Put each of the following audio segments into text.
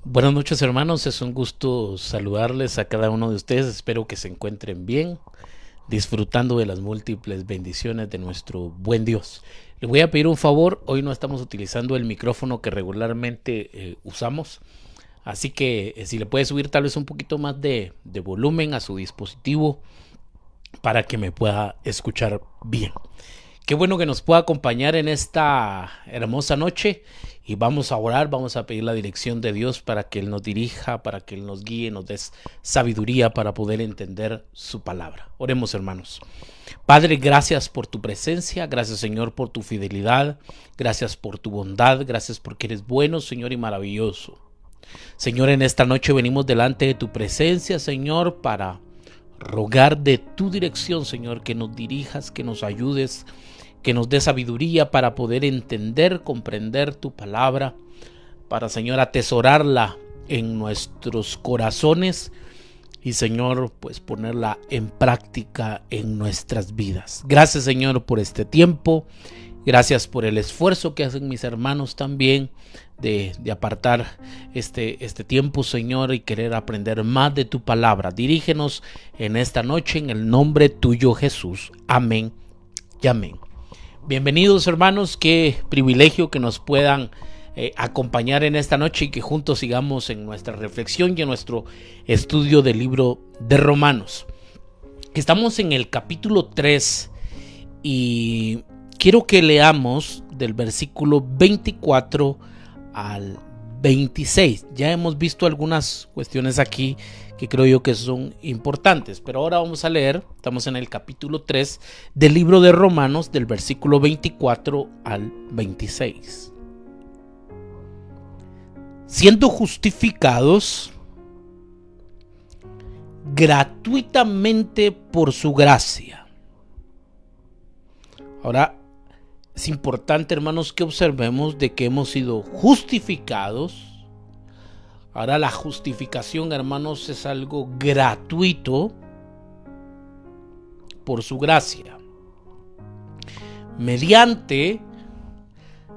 Buenas noches, hermanos, es un gusto saludarles a cada uno de ustedes. Espero que se encuentren bien, disfrutando de las múltiples bendiciones de nuestro buen Dios. Le voy a pedir un favor. Hoy no estamos utilizando el micrófono que regularmente usamos, así que si le puede subir tal vez un poquito más de volumen a su dispositivo para que me pueda escuchar bien. Qué bueno que nos pueda acompañar en esta hermosa noche y vamos a orar, vamos a pedir la dirección de Dios para que Él nos dirija, para que Él nos guíe, nos dé sabiduría para poder entender su palabra. Oremos, hermanos. Padre, gracias por tu presencia, gracias, Señor, por tu fidelidad, gracias por tu bondad, gracias porque eres bueno, Señor, y maravilloso. Señor, en esta noche venimos delante de tu presencia, Señor, para rogar de tu dirección, Señor, que nos dirijas, que nos ayudes, que nos dé sabiduría para poder entender, comprender tu palabra, para, Señor, atesorarla en nuestros corazones y, Señor, pues ponerla en práctica en nuestras vidas. Gracias, Señor, por este tiempo. Gracias por el esfuerzo que hacen mis hermanos también de apartar este tiempo, Señor, y querer aprender más de tu palabra. Dirígenos en esta noche en el nombre tuyo, Jesús. Amén y amén. Bienvenidos, hermanos. Qué privilegio que nos puedan acompañar en esta noche y que juntos sigamos en nuestra reflexión y en nuestro estudio del libro de Romanos. Estamos en el capítulo 3 y quiero que leamos del versículo 24 al 26. Ya hemos visto algunas cuestiones aquí que creo yo que son importantes, pero ahora vamos a leer, estamos en el capítulo 3 del libro de Romanos, del versículo 24 al 26. Siendo justificados gratuitamente por su gracia. Ahora, es importante, hermanos, que observemos de que hemos sido justificados. Ahora, la justificación, hermanos, es algo gratuito por su gracia, mediante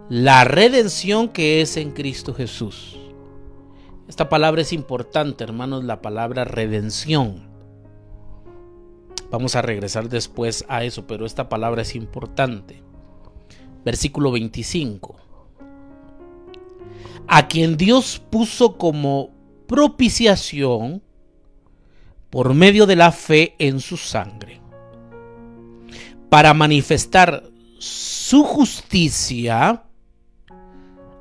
la redención que es en Cristo Jesús. Esta palabra es importante, hermanos, la palabra redención. Vamos a regresar después a eso, pero esta palabra es importante. Versículo 25. A quien Dios puso como propiciación por medio de la fe en su sangre, para manifestar su justicia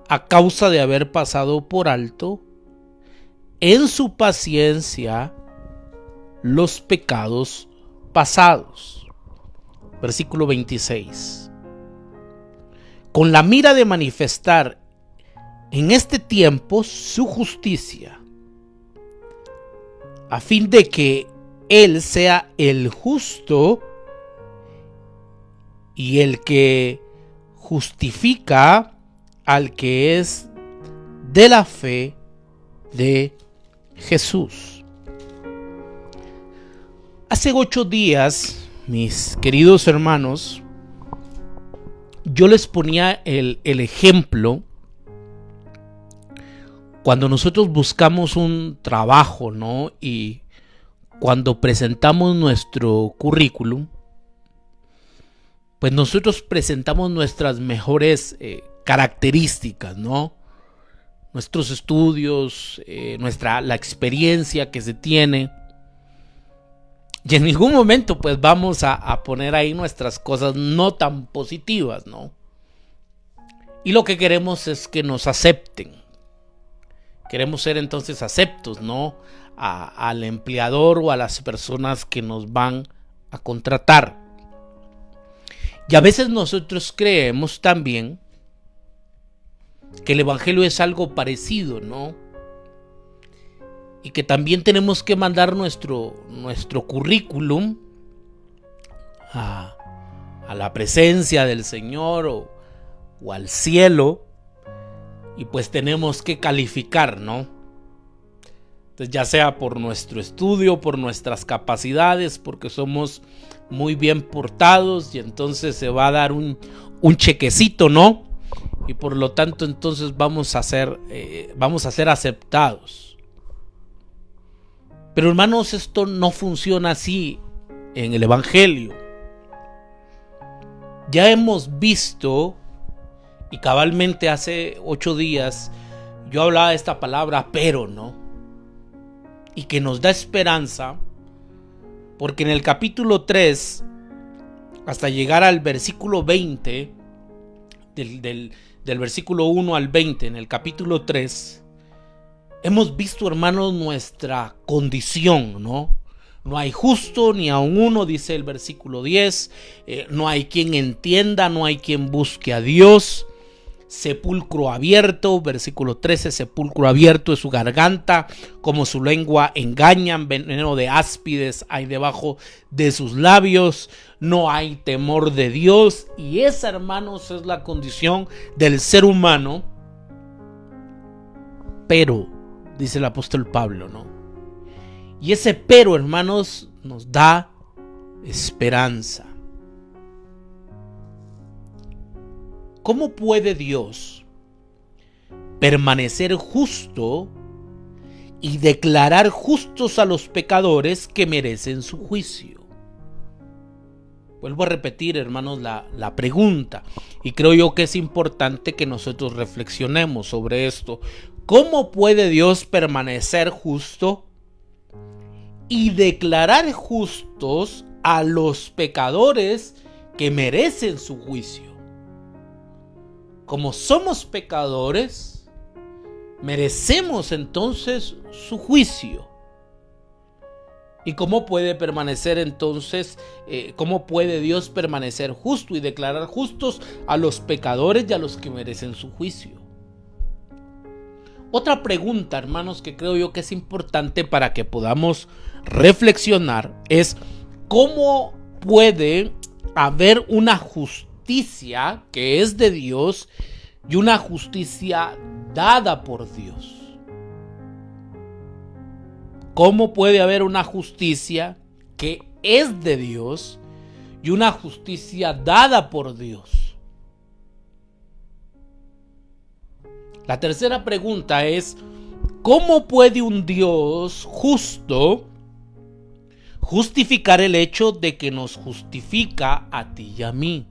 a causa de haber pasado por alto en su paciencia los pecados pasados. Versículo 26. Con la mira de manifestar en este tiempo su justicia, a fin de que Él sea el justo y el que justifica al que es de la fe de Jesús. Hace 8 días, mis queridos hermanos, yo les ponía el ejemplo cuando nosotros buscamos un trabajo, ¿no? Y cuando presentamos nuestro currículum, pues nosotros presentamos nuestras mejores características, ¿no? Nuestros estudios, la experiencia que se tiene. Y en ningún momento pues vamos a poner ahí nuestras cosas no tan positivas, ¿no? Y lo que queremos es que nos acepten. Queremos ser entonces aceptos, ¿no? Al empleador o a las personas que nos van a contratar. Y a veces nosotros creemos también que el evangelio es algo parecido, ¿no? Y que también tenemos que mandar nuestro currículum a la presencia del Señor o al cielo, y pues tenemos que calificar, ¿no? Entonces, ya sea por nuestro estudio, por nuestras capacidades, porque somos muy bien portados, y entonces se va a dar un chequecito, ¿no? y por lo tanto entonces vamos a ser aceptados. Pero hermanos, esto no funciona así en el Evangelio. Ya hemos visto, y cabalmente hace 8 días yo hablaba de esta palabra pero, ¿no? Y que nos da esperanza, porque en el capítulo 3, hasta llegar al versículo 20, del versículo 1 al 20, en el capítulo 3, hemos visto, hermanos, nuestra condición, ¿no? No hay justo ni aun uno, dice el versículo 10. No hay quien entienda, no hay quien busque a Dios. Sepulcro abierto, versículo 13, sepulcro abierto es su garganta, como su lengua engañan, veneno de áspides hay debajo de sus labios, no hay temor de Dios. Y esa, hermanos, es la condición del ser humano. Pero, dice el apóstol Pablo, ¿no? Y ese pero, hermanos, nos da esperanza. ¿Cómo puede Dios permanecer justo y declarar justos a los pecadores que merecen su juicio? Vuelvo a repetir, hermanos, la pregunta, y creo yo que es importante que nosotros reflexionemos sobre esto. ¿Cómo puede Dios permanecer justo y declarar justos a los pecadores que merecen su juicio? Como somos pecadores, merecemos entonces su juicio. ¿Y cómo puede permanecer entonces, cómo puede Dios permanecer justo y declarar justos a los pecadores y a los que merecen su juicio? Otra pregunta, hermanos, que creo yo que es importante para que podamos reflexionar es: ¿cómo puede haber una justicia que es de Dios y una justicia dada por Dios? ¿Cómo puede haber una justicia que es de Dios y una justicia dada por Dios? La tercera pregunta es: ¿cómo puede un Dios justo justificar el hecho de que nos justifica a ti y a mí?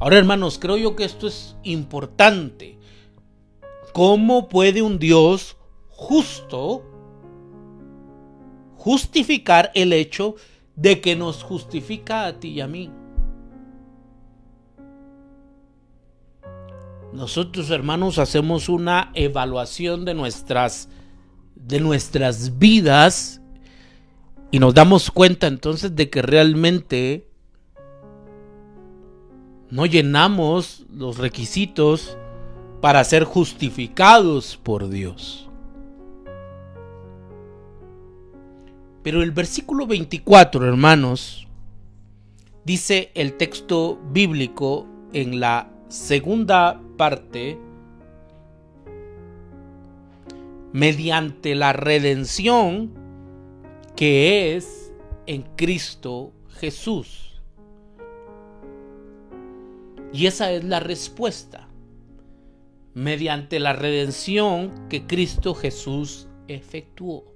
Ahora, hermanos, creo yo que esto es importante. ¿Cómo puede un Dios justo justificar el hecho de que nos justifica a ti y a mí? Nosotros, hermanos, hacemos una evaluación de nuestras vidas y nos damos cuenta entonces de que realmente no llenamos los requisitos para ser justificados por Dios. Pero el versículo 24, hermanos, dice el texto bíblico en la segunda parte: mediante la redención que es en Cristo Jesús. Y esa es la respuesta: mediante la redención que Cristo Jesús efectuó.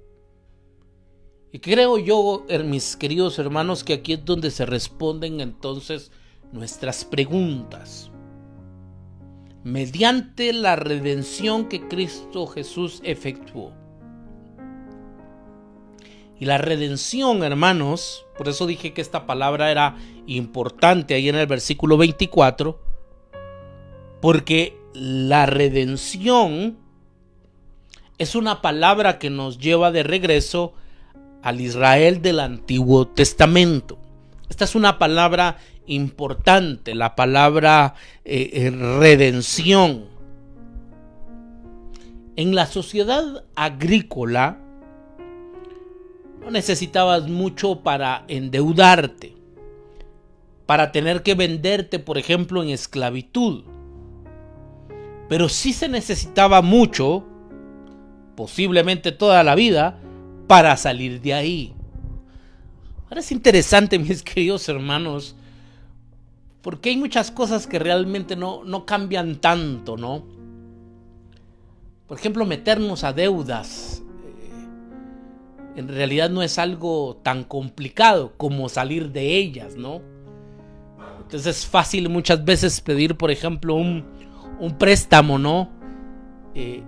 Y creo yo, mis queridos hermanos, que aquí es donde se responden entonces nuestras preguntas. Mediante la redención que Cristo Jesús efectuó. Y la redención, hermanos, por eso dije que esta palabra era importante ahí en el versículo 24, porque la redención es una palabra que nos lleva de regreso al Israel del Antiguo Testamento. Esta es una palabra importante, la palabra redención. En la sociedad agrícola no necesitabas mucho para endeudarte, para tener que venderte, por ejemplo, en esclavitud. Pero sí se necesitaba mucho, posiblemente toda la vida, para salir de ahí. Ahora es interesante, mis queridos hermanos, Porque hay muchas cosas que realmente no cambian tanto, ¿no? Por ejemplo, meternos a deudas. En realidad no es algo tan complicado como salir de ellas, ¿no? Entonces es fácil muchas veces pedir, por ejemplo, un préstamo, ¿no?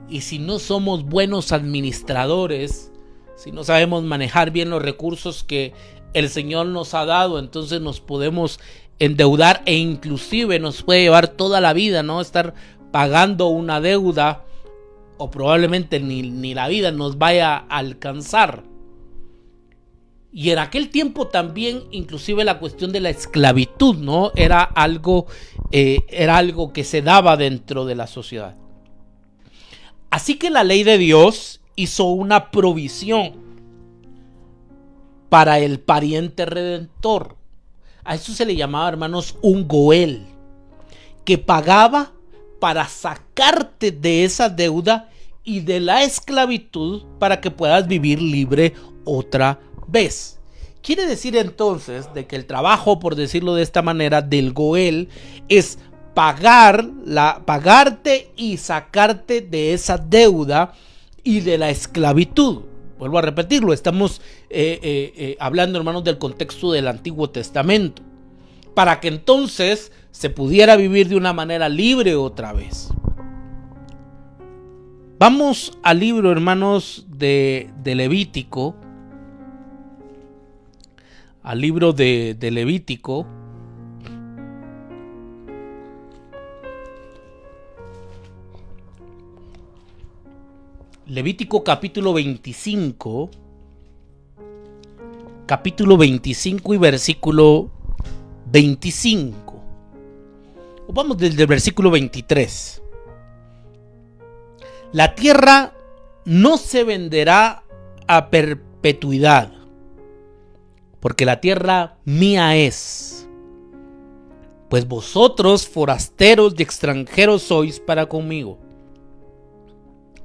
Y si no somos buenos administradores, si no sabemos manejar bien los recursos que el Señor nos ha dado, entonces nos podemos endeudar e inclusive nos puede llevar toda la vida, ¿no? Estar pagando una deuda o probablemente ni la vida nos vaya a alcanzar. Y en aquel tiempo también, inclusive la cuestión de la esclavitud, ¿no? Era algo que se daba dentro de la sociedad. Así que la ley de Dios hizo una provisión para el pariente redentor. A eso se le llamaba, hermanos, un goel, que pagaba para sacarte de esa deuda y de la esclavitud para que puedas vivir libre otra vez. Quiere decir entonces de que el trabajo, por decirlo de esta manera, del goel es pagarte y sacarte de esa deuda y de la esclavitud. Vuelvo a repetirlo, estamos hablando, hermanos, del contexto del Antiguo Testamento, para que entonces se pudiera vivir de una manera libre otra vez. Vamos al libro, hermanos, de Levítico. Al libro de Levítico. Levítico capítulo 25. Capítulo 25 y versículo 25. Vamos desde el versículo 23. La tierra no se venderá a perpetuidad, porque la tierra mía es, pues vosotros forasteros y extranjeros sois para conmigo.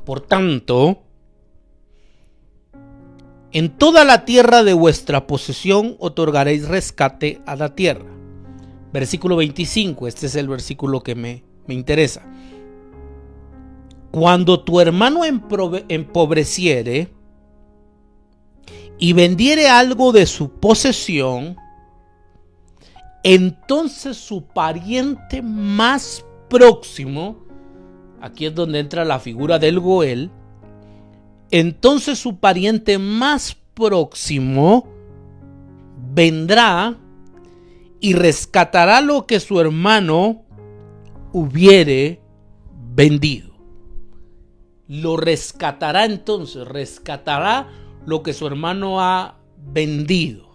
Por tanto, en toda la tierra de vuestra posesión otorgaréis rescate a la tierra. Versículo 25, este es el versículo que me interesa. Cuando tu hermano empobreciere y vendiere algo de su posesión, entonces su pariente más próximo, aquí es donde entra la figura del goel, entonces su pariente más próximo vendrá y rescatará lo que su hermano hubiere vendido. Lo rescatará entonces, rescatará lo que su hermano ha vendido.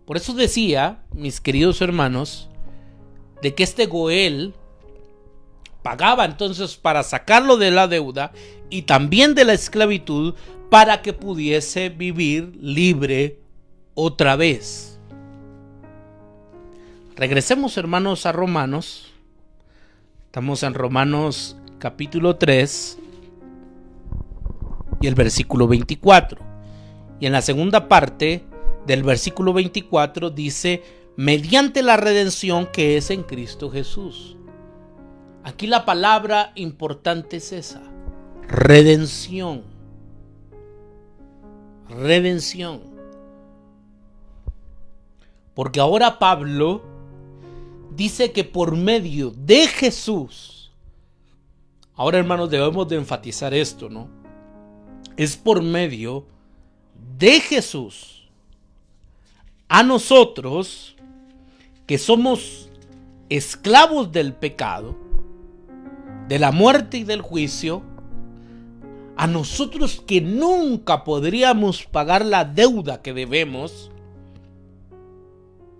Por eso decía, mis queridos hermanos, de que este goel pagaba entonces para sacarlo de la deuda y también de la esclavitud para que pudiese vivir libre otra vez. Regresemos, hermanos, a Romanos. Estamos en Romanos capítulo 3 y el versículo 24. Y en la segunda parte del versículo 24 dice: mediante la redención que es en Cristo Jesús. Aquí la palabra importante es esa: redención. Redención. Porque ahora Pablo dice que por medio de Jesús, ahora, hermanos, debemos de enfatizar esto, ¿no? Es por medio de Jesús a nosotros que somos esclavos del pecado, de la muerte y del juicio, a nosotros que nunca podríamos pagar la deuda que debemos,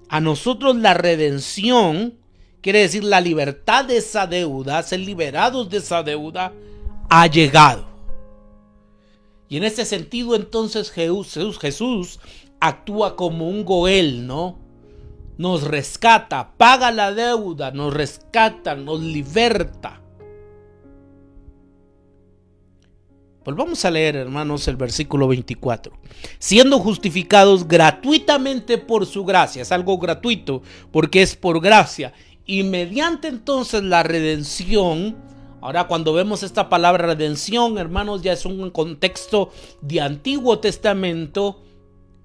a nosotros la redención, quiere decir la libertad de esa deuda, ser liberados de esa deuda, ha llegado. Y en ese sentido entonces Jesús actúa como un goel, ¿no? Nos rescata, paga la deuda, nos rescata, nos liberta. Pues vamos a leer, hermanos, el versículo 24. Siendo justificados gratuitamente por su gracia. Es algo gratuito porque es por gracia. Y mediante entonces la redención. Ahora, cuando vemos esta palabra redención, hermanos, ya es un contexto de Antiguo Testamento.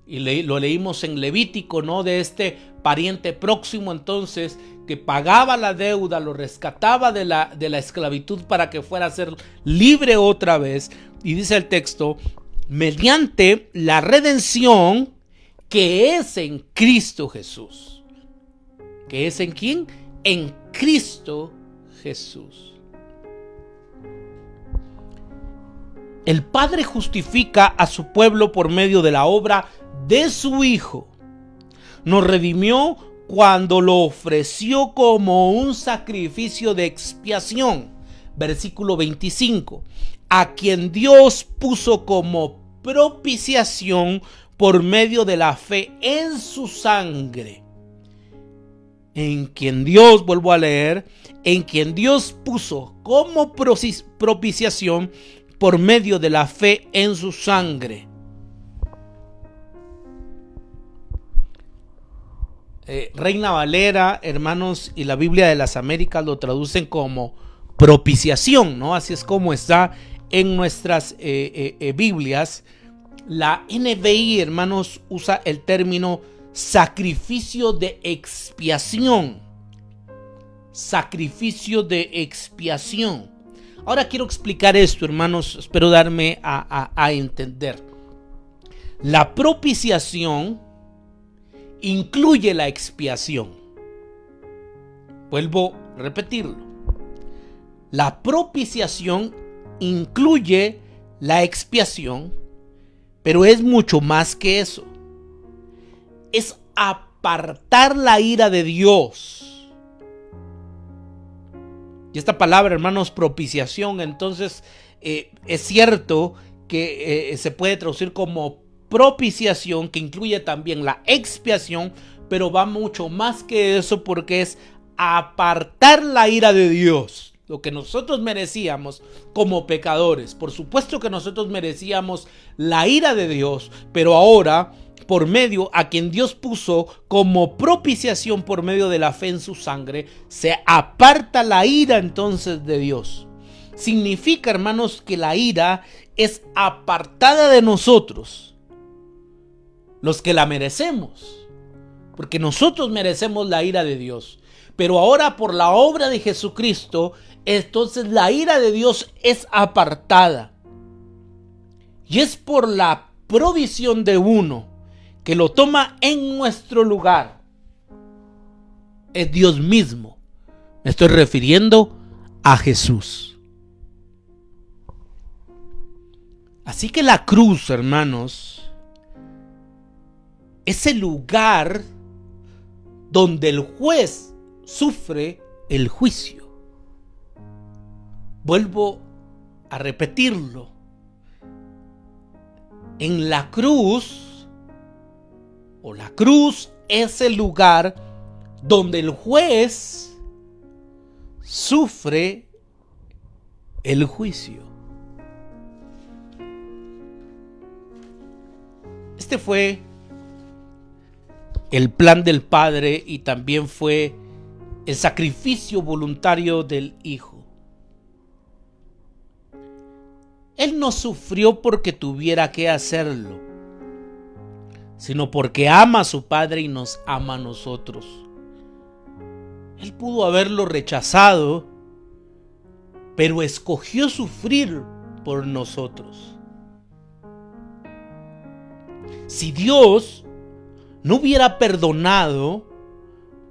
Y lo leímos en Levítico, ¿no? De este pariente próximo entonces que pagaba la deuda, lo rescataba de la esclavitud para que fuera a ser libre otra vez. Y dice el texto, mediante la redención que es en Cristo Jesús. ¿Que es en quién? En Cristo Jesús. El Padre justifica a su pueblo por medio de la obra de su Hijo. Nos redimió cuando lo ofreció como un sacrificio de expiación. Versículo 25. A quien Dios puso como propiciación por medio de la fe en su sangre. En quien Dios, vuelvo a leer, en quien Dios puso como propiciación por medio de la fe en su sangre. Reina Valera, hermanos, y la Biblia de las Américas lo traducen como propiciación, ¿no? Así es como está en nuestras Biblias. La NBI, hermanos, usa el término sacrificio de expiación. Sacrificio de expiación. Ahora quiero explicar esto, hermanos, espero darme a entender. La propiciación incluye la expiación. Vuelvo a repetirlo. La propiciación incluye la expiación, pero es mucho más que eso. Es apartar la ira de Dios. Y esta palabra, hermanos, propiciación, entonces es cierto que se puede traducir como propiciación, que incluye también la expiación, pero va mucho más que eso porque es apartar la ira de Dios. Lo que nosotros merecíamos como pecadores. Por supuesto que nosotros merecíamos la ira de Dios, pero ahora, por medio a quien Dios puso como propiciación por medio de la fe en su sangre, se aparta la ira entonces de Dios. Significa, hermanos, que la ira es apartada de nosotros, los que la merecemos, porque nosotros merecemos la ira de Dios. Pero ahora por la obra de Jesucristo, entonces la ira de Dios es apartada. Y es por la provisión de uno que lo toma en nuestro lugar. Es Dios mismo. Me estoy refiriendo a Jesús. Así que la cruz, hermanos, es el lugar donde el juez sufre el juicio. Vuelvo a repetirlo. En la cruz, o la cruz es el lugar donde el juez sufre el juicio. Este fue el plan del Padre y también fue el sacrificio voluntario del Hijo. Él no sufrió porque tuviera que hacerlo, sino porque ama a su Padre y nos ama a nosotros. Él pudo haberlo rechazado, pero escogió sufrir por nosotros. Si Dios no hubiera perdonado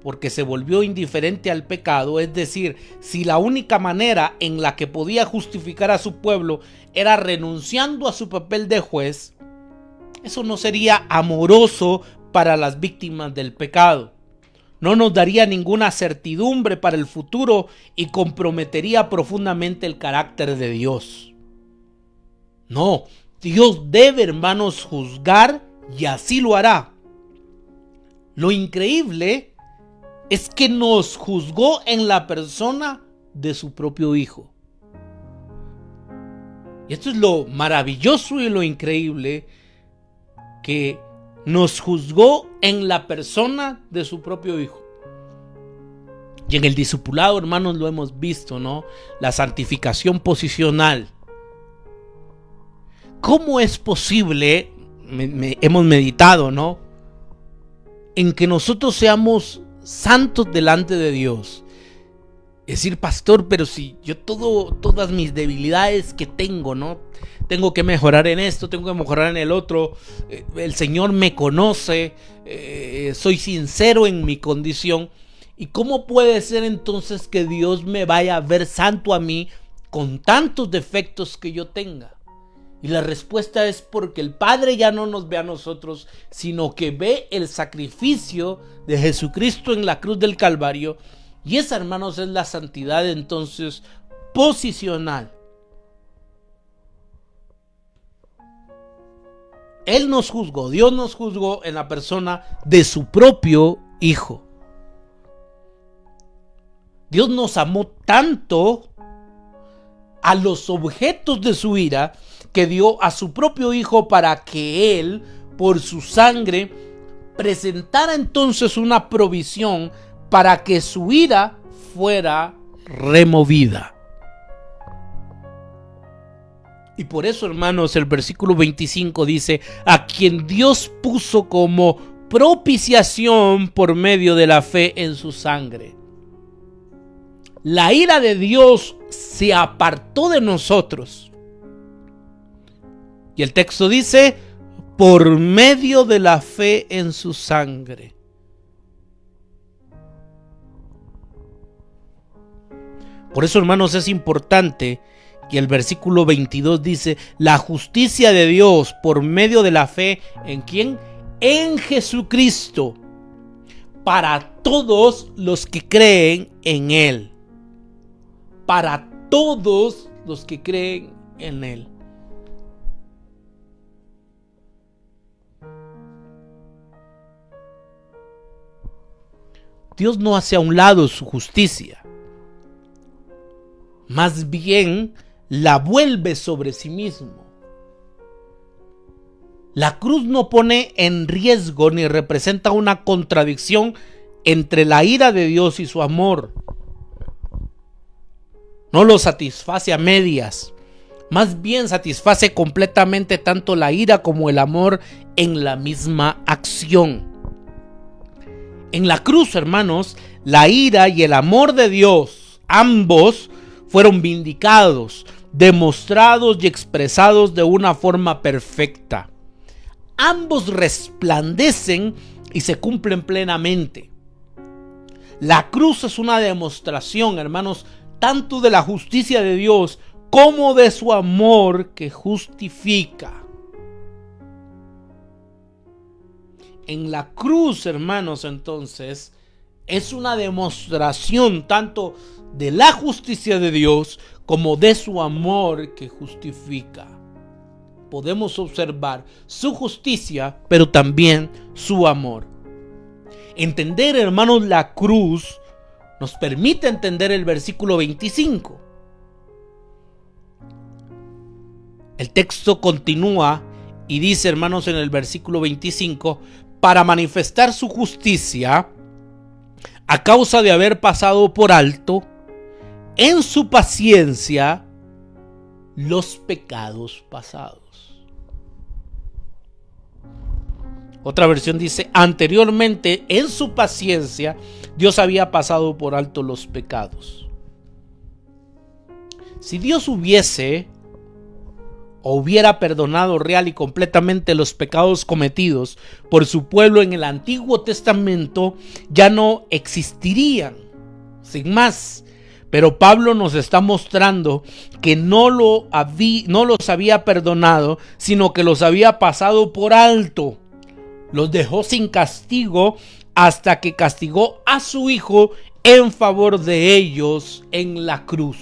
porque se volvió indiferente al pecado, es decir, si la única manera en la que podía justificar a su pueblo era renunciando a su papel de juez, eso no sería amoroso para las víctimas del pecado. No nos daría ninguna certidumbre para el futuro y comprometería profundamente el carácter de Dios. No, Dios debe, hermanos, juzgar y así lo hará. Lo increíble es que nos juzgó en la persona de su propio Hijo. Y esto es lo maravilloso y lo increíble, que nos juzgó en la persona de su propio Hijo. Y en el discipulado, hermanos, lo hemos visto, ¿no? La santificación posicional. ¿Cómo es posible, hemos meditado, ¿no?, en que nosotros seamos santos delante de Dios? Es decir, pastor, pero si yo todas mis debilidades que tengo, ¿no? Tengo que mejorar en esto, tengo que mejorar en el otro. El Señor me conoce, soy sincero en mi condición. ¿Y cómo puede ser entonces que Dios me vaya a ver santo a mí con tantos defectos que yo tenga? Y la respuesta es porque el Padre ya no nos ve a nosotros, sino que ve el sacrificio de Jesucristo en la cruz del Calvario. Y esa, hermanos, es la santidad entonces posicional. Él nos juzgó, Dios nos juzgó en la persona de su propio Hijo. Dios nos amó tanto a los objetos de su ira, que dio a su propio Hijo para que Él, por su sangre, presentara entonces una provisión para que su ira fuera removida. Y por eso, hermanos, el versículo 25 dice: a quien Dios puso como propiciación por medio de la fe en su sangre. La ira de Dios se apartó de nosotros. Y el texto dice: por medio de la fe en su sangre. Por eso, hermanos, es importante que el versículo 22 dice: la justicia de Dios por medio de la fe, ¿en quién? En Jesucristo, para todos los que creen en Él. Para todos los que creen en Él. Dios no hace a un lado su justicia, más bien la vuelve sobre sí mismo. La cruz no pone en riesgo ni representa una contradicción entre la ira de Dios y su amor. No lo satisface a medias, más bien satisface completamente tanto la ira como el amor en la misma acción. En la cruz, hermanos, la ira y el amor de Dios, ambos fueron vindicados, demostrados y expresados de una forma perfecta. Ambos resplandecen y se cumplen plenamente. La cruz es una demostración, hermanos, tanto de la justicia de Dios como de su amor que justifica. En la cruz, hermanos, entonces, es una demostración tanto de la justicia de Dios como de su amor que justifica. Podemos observar su justicia, pero también su amor. Entender, hermanos, la cruz nos permite entender el versículo 25. El texto continúa y dice, hermanos, en el versículo 25: para manifestar su justicia a causa de haber pasado por alto en su paciencia los pecados pasados. Otra versión dice: anteriormente en su paciencia Dios había pasado por alto los pecados. Si Dios hubiera perdonado real y completamente los pecados cometidos por su pueblo en el Antiguo Testamento, ya no existirían, sin más. Pero Pablo nos está mostrando que no los había perdonado, sino que los había pasado por alto. Los dejó sin castigo hasta que castigó a su Hijo en favor de ellos en la cruz.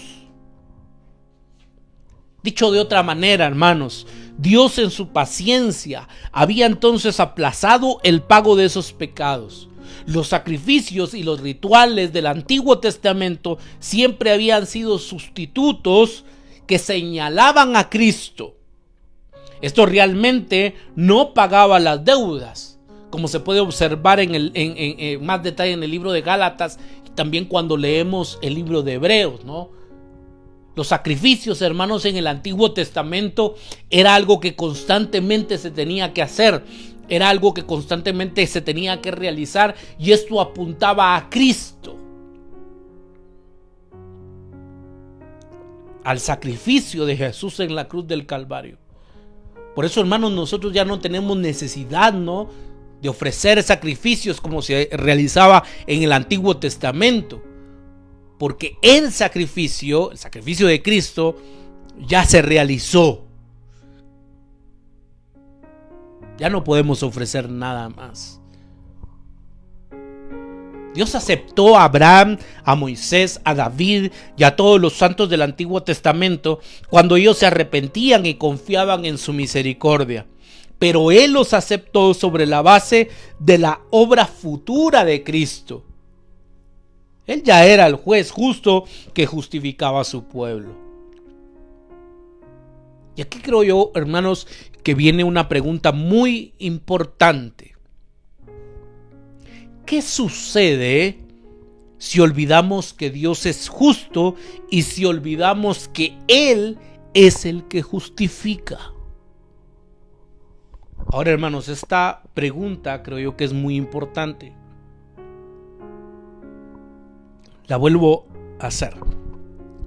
Dicho de otra manera, hermanos, Dios en su paciencia había entonces aplazado el pago de esos pecados. Los sacrificios y los rituales del Antiguo Testamento siempre habían sido sustitutos que señalaban a Cristo. Esto realmente no pagaba las deudas, como se puede observar en más detalle en el libro de Gálatas, y también cuando leemos el libro de Hebreos, ¿no? Los sacrificios, hermanos, en el Antiguo Testamento era algo que constantemente se tenía que hacer, era algo que constantemente se tenía que realizar, y esto apuntaba a Cristo, al sacrificio de Jesús en la cruz del Calvario. Por eso, hermanos, nosotros ya no tenemos necesidad, ¿no?, de ofrecer sacrificios como se realizaba en el Antiguo Testamento, porque el sacrificio de Cristo ya se realizó. Ya no podemos ofrecer nada más. Dios aceptó a Abraham, a Moisés, a David y a todos los santos del Antiguo Testamento cuando ellos se arrepentían y confiaban en su misericordia. Pero Él los aceptó sobre la base de la obra futura de Cristo. Él ya era el juez justo que justificaba a su pueblo. Y aquí creo yo, hermanos, que viene una pregunta muy importante. ¿Qué sucede si olvidamos que Dios es justo y si olvidamos que Él es el que justifica? Ahora, hermanos, esta pregunta creo yo que es muy importante. La vuelvo a hacer.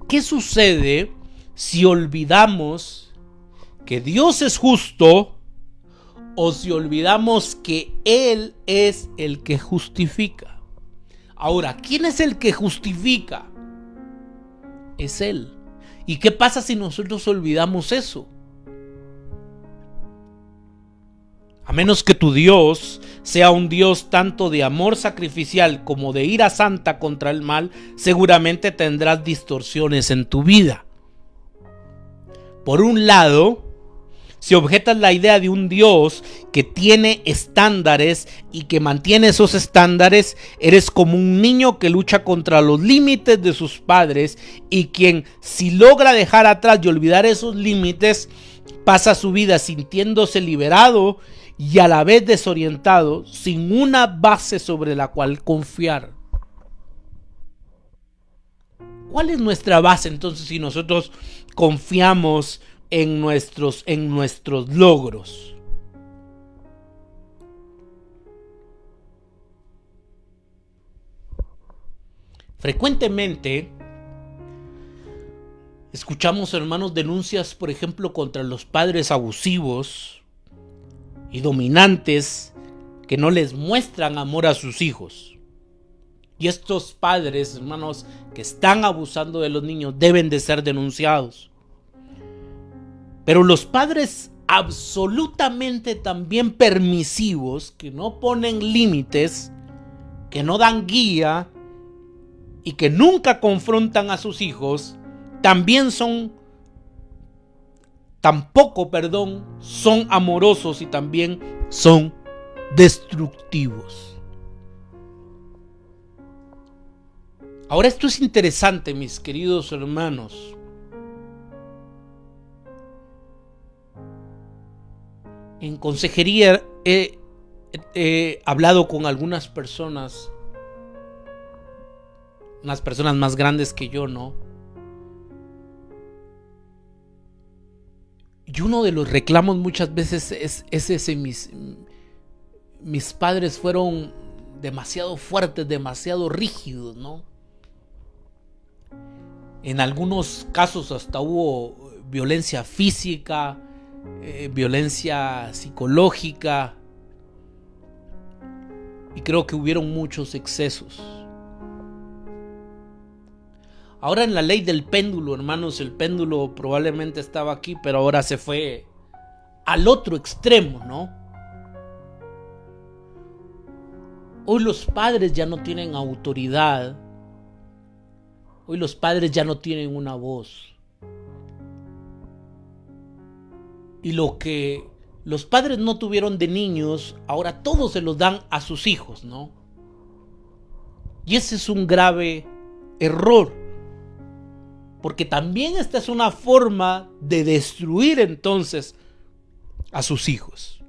¿Qué sucede si olvidamos que Dios es justo o si olvidamos que Él es el que justifica? Ahora, ¿quién es el que justifica? Es Él. ¿Y qué pasa si nosotros olvidamos eso? A menos que tu Dios sea un Dios tanto de amor sacrificial como de ira santa contra el mal, seguramente tendrás distorsiones en tu vida. Por un lado, si objetas la idea de un Dios que tiene estándares y que mantiene esos estándares, eres como un niño que lucha contra los límites de sus padres y quien, si logra dejar atrás y olvidar esos límites, pasa su vida sintiéndose liberado y a la vez desorientado, sin una base sobre la cual confiar. ¿Cuál es nuestra base entonces si nosotros confiamos en nuestros logros? Frecuentemente escuchamos, hermanos, denuncias, por ejemplo, contra los padres abusivos y dominantes que no les muestran amor a sus hijos. Y estos padres, hermanos, que están abusando de los niños deben de ser denunciados. Pero los padres absolutamente también permisivos, que no ponen límites, que no dan guía y que nunca confrontan a sus hijos, tampoco son amorosos y también son destructivos. Ahora, esto es interesante, mis queridos hermanos. En consejería he hablado con algunas personas, unas personas más grandes que yo, ¿no? Y uno de los reclamos muchas veces es ese: mis padres fueron demasiado fuertes, demasiado rígidos, ¿no? En algunos casos hasta hubo violencia física, violencia psicológica, y creo que hubieron muchos excesos. Ahora, en la ley del péndulo, hermanos, el péndulo probablemente estaba aquí, pero ahora se fue al otro extremo, ¿no? Hoy los padres ya no tienen autoridad. Hoy los padres ya no tienen una voz. Y lo que los padres no tuvieron de niños, ahora todos se los dan a sus hijos, ¿no? Y ese es un grave error. Porque también esta es una forma de destruir entonces a sus hijos.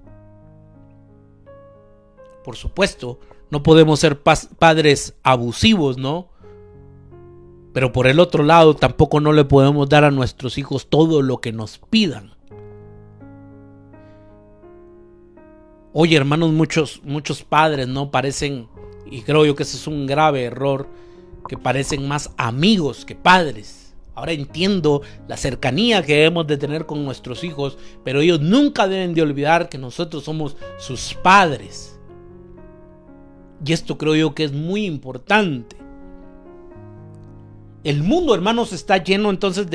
Por supuesto, no podemos ser padres abusivos, ¿no? Pero por el otro lado, tampoco no le podemos dar a nuestros hijos todo lo que nos pidan. Oye, hermanos, muchos padres, ¿no? Parecen, y creo yo que ese es un grave error, que parecen más amigos que padres. Ahora entiendo la cercanía que debemos de tener con nuestros hijos, pero ellos nunca deben de olvidar que nosotros somos sus padres. Y esto creo yo que es muy importante. El mundo, hermanos, está lleno entonces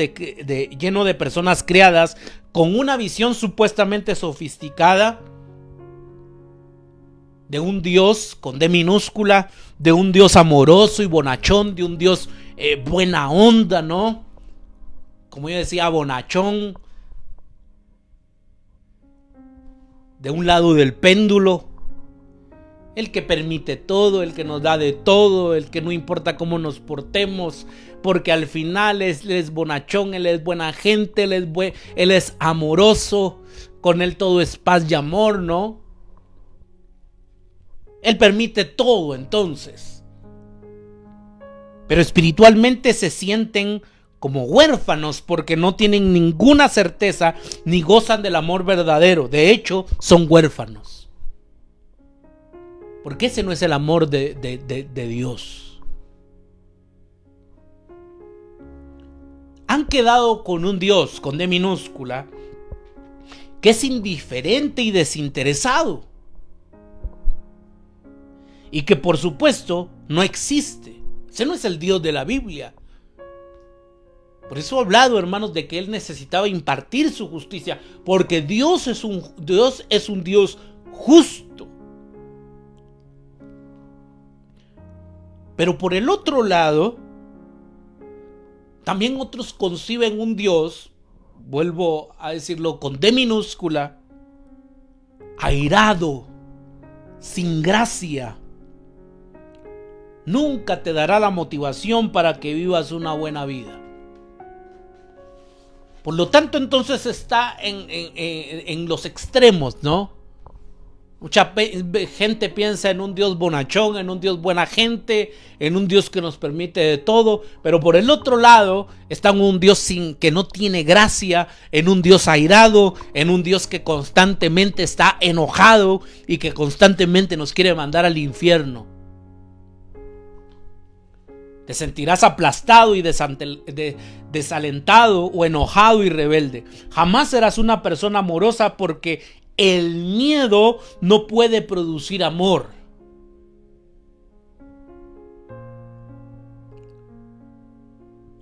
lleno de personas criadas con una visión supuestamente sofisticada de un Dios con D minúscula, de un Dios amoroso y bonachón, de un Dios buena onda, ¿no? Como yo decía, bonachón, de un lado del péndulo, el que permite todo, el que nos da de todo, el que no importa cómo nos portemos, porque al final él es bonachón, él es buena gente, él es amoroso, con él todo es paz y amor, ¿no? Él permite todo entonces. Pero espiritualmente se sienten como huérfanos porque no tienen ninguna certeza ni gozan del amor verdadero. De hecho, son huérfanos. Porque ese no es el amor de Dios. Han quedado con un Dios, con D minúscula, que es indiferente y desinteresado. Y que por supuesto no existe. Ese no es el Dios de la Biblia. Por eso he hablado, hermanos, de que Él necesitaba impartir su justicia. Porque Dios es un Dios justo. Pero por el otro lado, también otros conciben un Dios, vuelvo a decirlo con D minúscula, airado, sin gracia. Nunca te dará la motivación para que vivas una buena vida. Por lo tanto, entonces está en los extremos, ¿no? Mucha gente piensa en un Dios bonachón, en un Dios buena gente, en un Dios que nos permite de todo, pero por el otro lado está en un Dios que no tiene gracia, en un Dios airado, en un Dios que constantemente está enojado y que constantemente nos quiere mandar al infierno. Te sentirás aplastado y desalentado o enojado y rebelde. Jamás serás una persona amorosa porque el miedo no puede producir amor.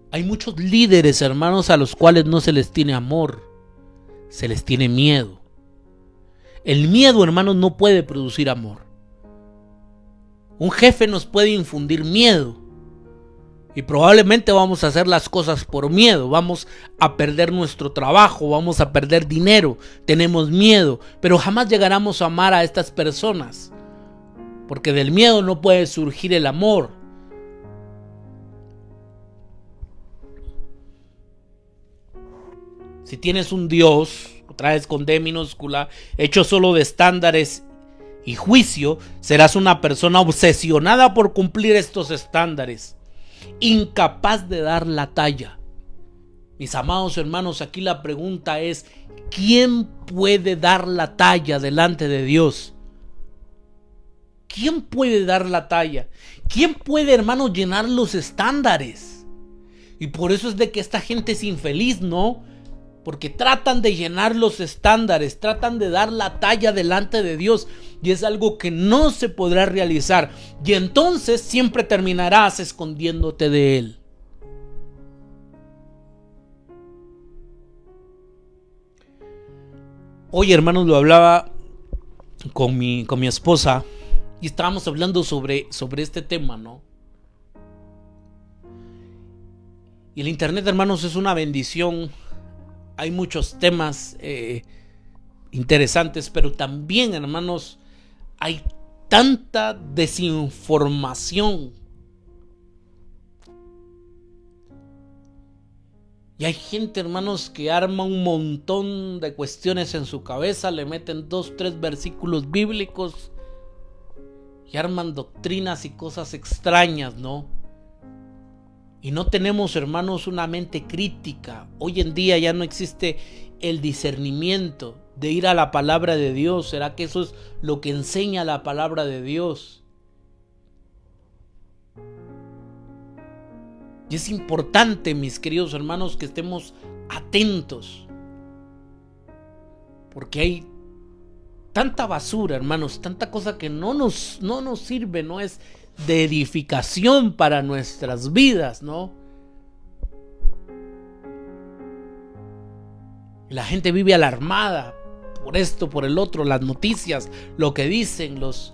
Hay muchos líderes, hermanos, a los cuales no se les tiene amor, se les tiene miedo. El miedo, hermanos, no puede producir amor. Un jefe nos puede infundir miedo. Y probablemente vamos a hacer las cosas por miedo, vamos a perder nuestro trabajo, vamos a perder dinero, tenemos miedo, pero jamás llegaremos a amar a estas personas, porque del miedo no puede surgir el amor. Si tienes un Dios, otra vez con D minúscula, hecho solo de estándares y juicio, serás una persona obsesionada por cumplir estos estándares, incapaz de dar la talla. Mis amados hermanos, aquí la pregunta es: ¿quién puede dar la talla delante de Dios? ¿Quién puede dar la talla? ¿Quién puede, hermanos, llenar los estándares? Y por eso es de que esta gente es infeliz, ¿no? Porque tratan de llenar los estándares, tratan de dar la talla delante de Dios, y es algo que no se podrá realizar, y entonces siempre terminarás escondiéndote de Él. Hoy, hermanos, lo hablaba con mi esposa y estábamos hablando sobre este tema, ¿no? Y el internet, hermanos, es una bendición. Hay muchos temas interesantes, pero también, hermanos, hay tanta desinformación. Y hay gente, hermanos, que arma un montón de cuestiones en su cabeza, le meten 2, 3 versículos bíblicos y arman doctrinas y cosas extrañas, ¿no? Y no tenemos, hermanos, una mente crítica. Hoy en día ya no existe el discernimiento de ir a la palabra de Dios. ¿Será que eso es lo que enseña la palabra de Dios? Y es importante, mis queridos hermanos, que estemos atentos. Porque hay tanta basura, hermanos, tanta cosa que no nos sirve, no es de edificación para nuestras vidas, ¿no? La gente vive alarmada por esto, por el otro, las noticias, lo que dicen los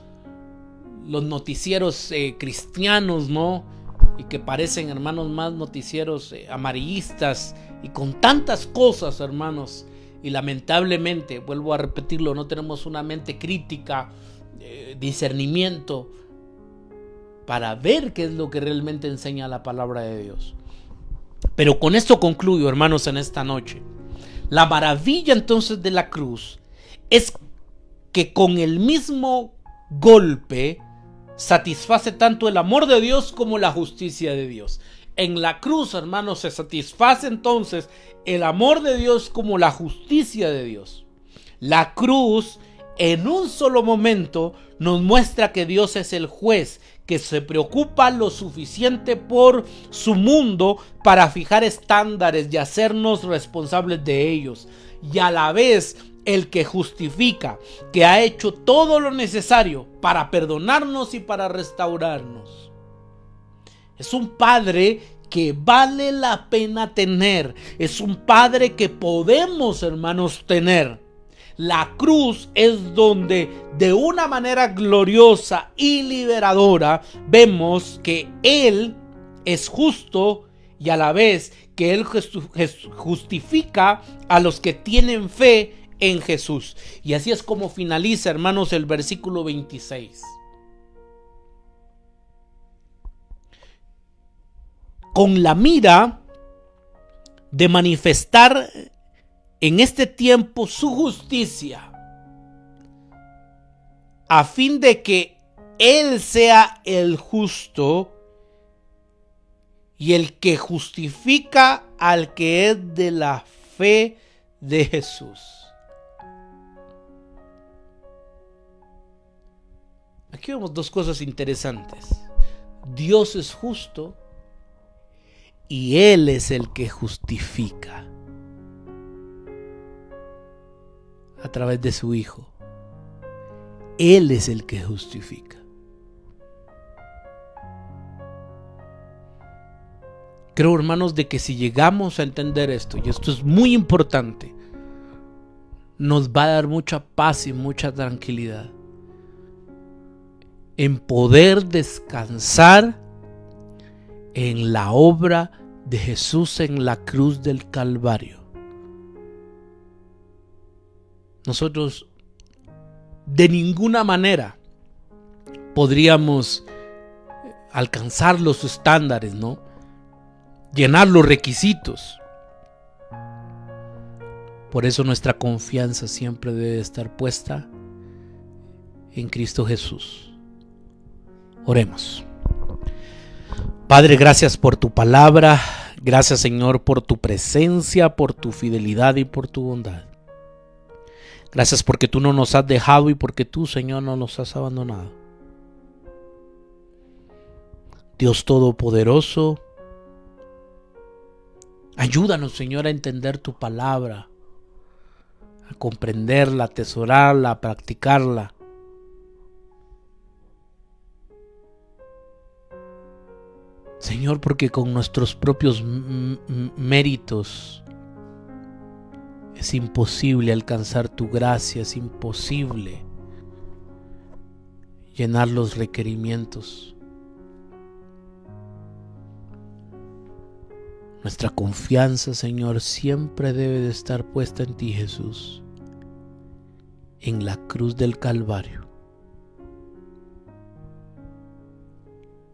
noticieros cristianos, ¿no? Y que parecen, hermanos, más noticieros amarillistas y con tantas cosas, hermanos. Y lamentablemente, vuelvo a repetirlo, no tenemos una mente crítica, discernimiento para ver qué es lo que realmente enseña la palabra de Dios. Pero con esto concluyo, hermanos, en esta noche. La maravilla entonces de la cruz es que con el mismo golpe satisface tanto el amor de Dios como la justicia de Dios. En la cruz, hermanos, se satisface entonces el amor de Dios como la justicia de Dios. La cruz, en un solo momento, nos muestra que Dios es el juez, que se preocupa lo suficiente por su mundo para fijar estándares y hacernos responsables de ellos. Y a la vez, el que justifica, que ha hecho todo lo necesario para perdonarnos y para restaurarnos. Es un Padre que vale la pena tener. Es un Padre que podemos, hermanos, tener. La cruz es donde de una manera gloriosa y liberadora vemos que Él es justo y a la vez que Él justifica a los que tienen fe en Jesús. Y así es como finaliza, hermanos, el versículo 26. Con la mira de manifestar en este tiempo su justicia, a fin de que Él sea el justo y el que justifica al que es de la fe de Jesús. Aquí vemos dos cosas interesantes. Dios es justo y Él es el que justifica a través de su Hijo. Él es el que justifica. Creo, hermanos, de que si llegamos a entender esto, y esto es muy importante, nos va a dar mucha paz y mucha tranquilidad en poder descansar en la obra de Jesús en la cruz del Calvario. Nosotros de ninguna manera podríamos alcanzar los estándares, ¿no? Llenar los requisitos. Por eso nuestra confianza siempre debe estar puesta en Cristo Jesús. Oremos. Padre, gracias por tu palabra. Gracias, Señor, por tu presencia, por tu fidelidad y por tu bondad. Gracias porque tú no nos has dejado y porque tú, Señor, no nos has abandonado. Dios Todopoderoso, ayúdanos, Señor, a entender tu palabra, a comprenderla, a atesorarla, a practicarla. Señor, porque con nuestros propios méritos es imposible alcanzar tu gracia, es imposible llenar los requerimientos. Nuestra confianza, Señor, siempre debe de estar puesta en ti, Jesús, en la cruz del Calvario.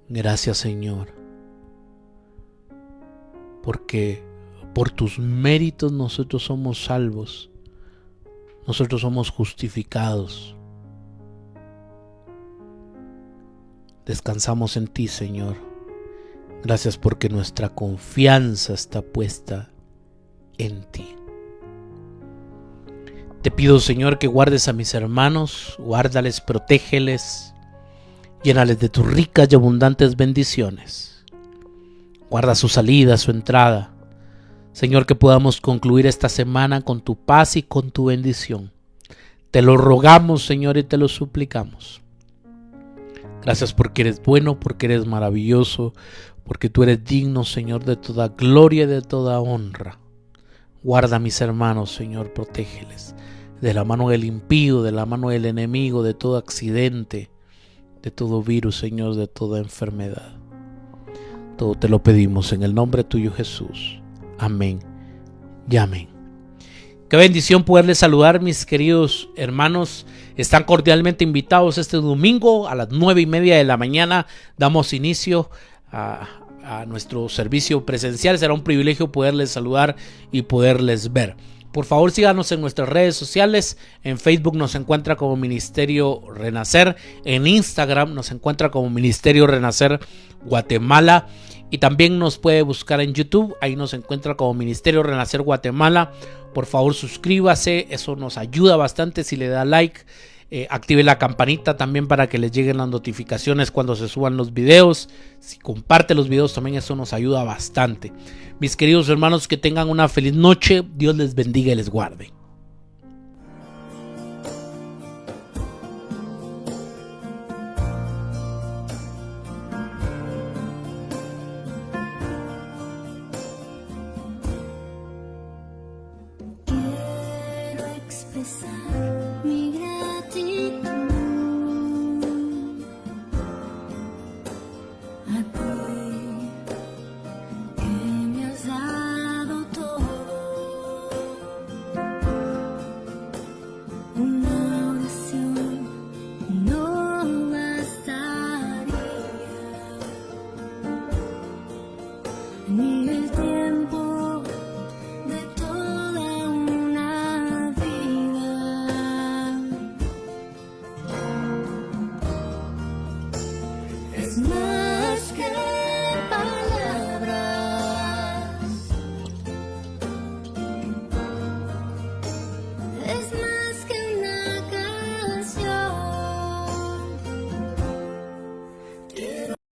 Gracias, Señor, porque Por tus méritos nosotros somos salvos. Nosotros somos justificados. Descansamos en ti, Señor. Gracias porque nuestra confianza está puesta en ti. Te pido, Señor, que guardes a mis hermanos, guárdales, protégeles, llénales de tus ricas y abundantes bendiciones. Guarda su salida, su entrada. Señor, que podamos concluir esta semana con tu paz y con tu bendición. Te lo rogamos, Señor, y te lo suplicamos. Gracias porque eres bueno, porque eres maravilloso, porque tú eres digno, Señor, de toda gloria y de toda honra. Guarda a mis hermanos, Señor, protégeles de la mano del impío, de la mano del enemigo, de todo accidente, de todo virus, Señor, de toda enfermedad. Todo te lo pedimos en el nombre tuyo, Jesús. Amén y amén. Qué bendición poderles saludar, mis queridos hermanos. Están cordialmente invitados este domingo a las 9:30 de la mañana. Damos inicio a nuestro servicio presencial. Será un privilegio poderles saludar y poderles ver. Por favor, síganos en nuestras redes sociales. En Facebook nos encuentra como Ministerio Renacer. En Instagram nos encuentra como Ministerio Renacer Guatemala. Y también nos puede buscar en YouTube. Ahí nos encuentra como Ministerio Renacer Guatemala. Por favor, suscríbase. Eso nos ayuda bastante si le da like. Active la campanita también para que les lleguen las notificaciones cuando se suban los videos. Si comparte los videos también, eso nos ayuda bastante. Mis queridos hermanos, que tengan una feliz noche. Dios les bendiga y les guarde.